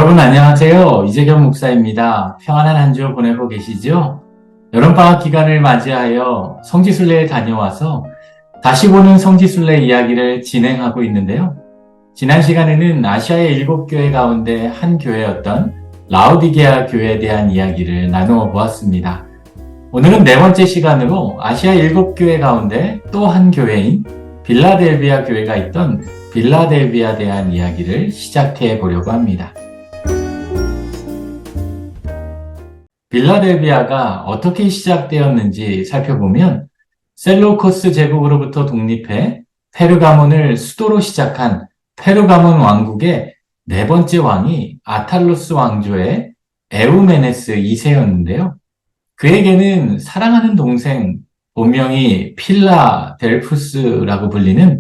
여러분 안녕하세요. 이재경 목사입니다. 평안한 한 주 보내고 계시죠? 여름방학 기간을 맞이하여 성지순례에 다녀와서 다시 보는 성지순례 이야기를 진행하고 있는데요. 지난 시간에는 아시아의 7교회 가운데 한 교회였던 라오디게아 교회에 대한 이야기를 나누어 보았습니다. 오늘은 네 번째 시간으로 아시아 7교회 가운데 또 한 교회인 빌라델비아 교회가 있던 빌라델비아에 대한 이야기를 시작해 보려고 합니다. 빌라델비아가 어떻게 시작되었는지 살펴보면 셀루코스 제국으로부터 독립해 페르가몬을 수도로 시작한 페르가몬 왕국의 네 번째 왕이 아탈루스 왕조의 에우메네스 2세였는데요. 그에게는 사랑하는 동생, 본명이 필라델푸스라고 불리는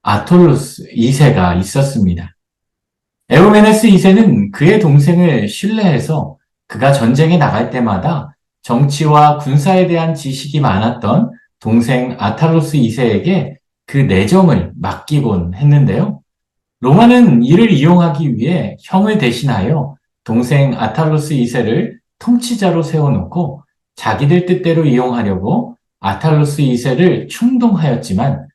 아톨루스 2세가 있었습니다. 에우메네스 2세는 그의 동생을 신뢰해서 그가 전쟁에 나갈 때마다 정치와 군사에 대한 지식이 많았던 동생 아탈루스 2세에게 그 내정을 맡기곤 했는데요. 로마는 이를 이용하기 위해 형을 대신하여 동생 아탈루스 2세를 통치자로 세워놓고 자기들 뜻대로 이용하려고 아탈루스 2세를 충동하였지만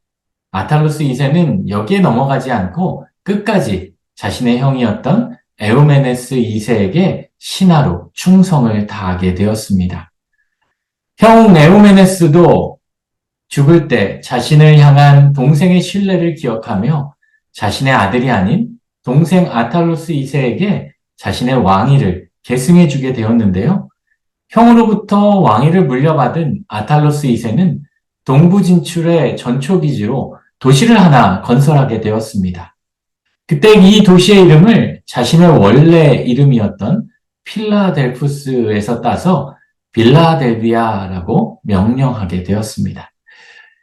아탈루스 2세는 여기에 넘어가지 않고 끝까지 자신의 형이었던 에우메네스 2세에게 신하로 충성을 다하게 되었습니다. 형 에우메네스도 죽을 때 자신을 향한 동생의 신뢰를 기억하며 자신의 아들이 아닌 동생 아탈루스 2세에게 자신의 왕위를 계승해 주게 되었는데요. 형으로부터 왕위를 물려받은 아탈루스 2세는 동부 진출의 전초기지로 도시를 하나 건설하게 되었습니다. 그때 이 도시의 이름을 자신의 원래 이름이었던 필라델푸스에서 따서 빌라델비아라고 명명하게 되었습니다.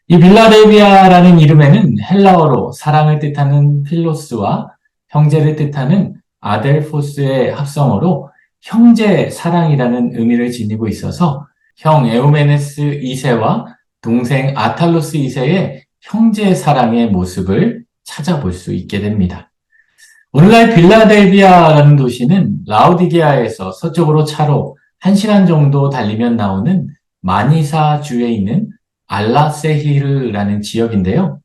이 빌라델비아라는 이름에는 헬라어로 사랑을 뜻하는 필로스와 형제를 뜻하는 아델포스의 합성어로 형제 사랑이라는 의미를 지니고 있어서 형 에우메네스 2세와 동생 아탈루스 2세의 형제 사랑의 모습을 찾아볼 수 있게 됩니다. 오늘날 빌라델비아라는 도시는 라오디게아에서 서쪽으로 차로 1시간 정도 달리면 나오는 마니사 주에 있는 알라세히르라는 지역인데요.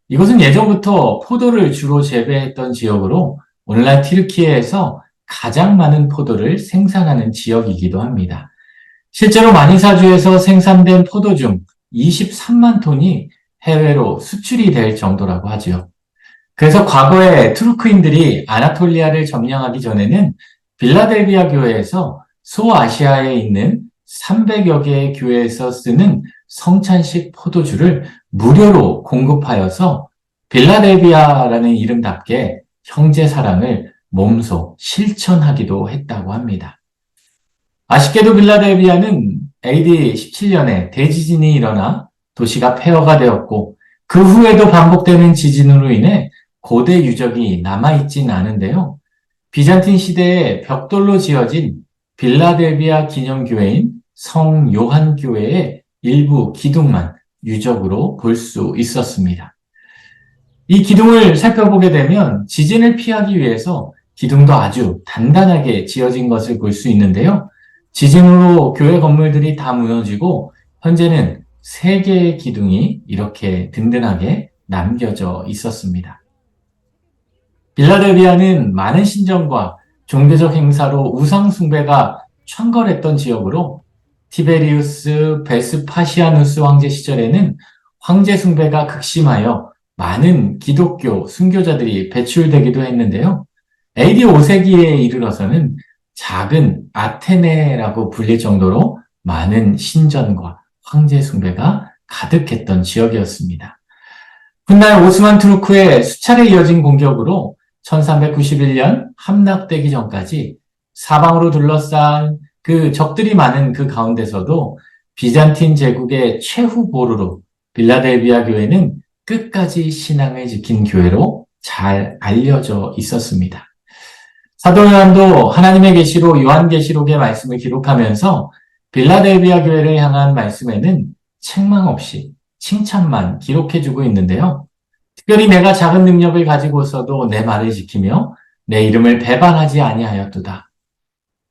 이곳은 예전부터 포도를 주로 재배했던 지역으로 오늘날 튀르키예에서 가장 많은 포도를 생산하는 지역이기도 합니다. 실제로 마니사주에서 생산된 포도 중 23만 톤이 해외로 수출이 될 정도라고 하죠. 그래서 과거에 투르크인들이 아나톨리아를 점령하기 전에는 빌라델비아 교회에서 소아시아에 있는 300여 개의 교회에서 쓰는 성찬식 포도주를 무료로 공급하여서 빌라델비아라는 이름답게 형제 사랑을 몸소 실천하기도 했다고 합니다. 아쉽게도 빌라델비아는 AD 17년에 대지진이 일어나 도시가 폐허가 되었고 그 후에도 반복되는 지진으로 인해 고대 유적이 남아있진 않은데요. 비잔틴 시대에 벽돌로 지어진 빌라델비아 기념교회인 성 요한교회의 일부 기둥만 유적으로 볼 수 있었습니다. 이 기둥을 살펴보게 되면 지진을 피하기 위해서 기둥도 아주 단단하게 지어진 것을 볼 수 있는데요. 지진으로 교회 건물들이 다 무너지고 현재는 3개의 기둥이 이렇게 든든하게 남겨져 있었습니다. 빌라델비아는 많은 신전과 종교적 행사로 우상 숭배가 창궐했던 지역으로 티베리우스 베스파시아누스 황제 시절에는 황제 숭배가 극심하여 많은 기독교 순교자들이 배출되기도 했는데요. AD 5세기에 이르러서는 작은 아테네라고 불릴 정도로 많은 신전과 황제 숭배가 가득했던 지역이었습니다. 훗날 오스만 투르크의 수차례 이어진 공격으로 1391년 함락되기 전까지 사방으로 둘러싼 그 적들이 많은 그 가운데서도 비잔틴 제국의 최후 보루로 빌라델비아 교회는 끝까지 신앙을 지킨 교회로 잘 알려져 있었습니다. 사도 요한도 하나님의 계시로 요한계시록의 말씀을 기록하면서 빌라델비아 교회를 향한 말씀에는 책망 없이 칭찬만 기록해주고 있는데요. 특별히 내가 작은 능력을 가지고서도 내 말을 지키며 내 이름을 배반하지 아니하였도다.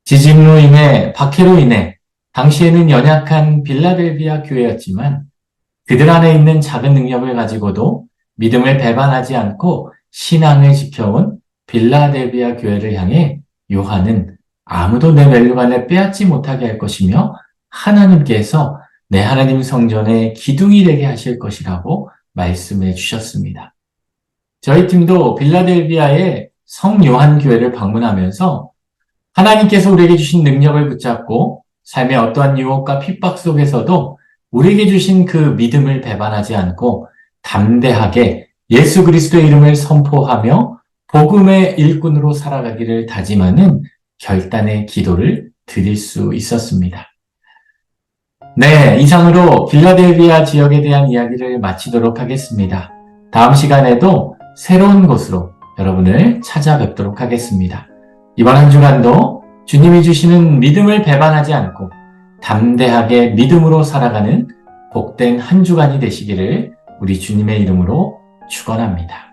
지진으로 인해, 박해로 인해 당시에는 연약한 빌라델비아 교회였지만 그들 안에 있는 작은 능력을 가지고도 믿음을 배반하지 않고 신앙을 지켜온 빌라델비아 교회를 향해 요한은 아무도 내 멸류관을 빼앗지 못하게 할 것이며 하나님께서 내 하나님 성전의 기둥이 되게 하실 것이라고 말씀해 주셨습니다. 저희 팀도 빌라델비아의 성 요한 교회를 방문하면서 하나님께서 우리에게 주신 능력을 붙잡고 삶의 어떠한 유혹과 핍박 속에서도 우리에게 주신 그 믿음을 배반하지 않고 담대하게 예수 그리스도의 이름을 선포하며 복음의 일꾼으로 살아가기를 다짐하는 결단의 기도를 드릴 수 있었습니다. 네, 이상으로 빌라델비아 지역에 대한 이야기를 마치도록 하겠습니다. 다음 시간에도 새로운 곳으로 여러분을 찾아뵙도록 하겠습니다. 이번 한 주간도 주님이 주시는 믿음을 배반하지 않고 담대하게 믿음으로 살아가는 복된 한 주간이 되시기를 우리 주님의 이름으로 축원합니다.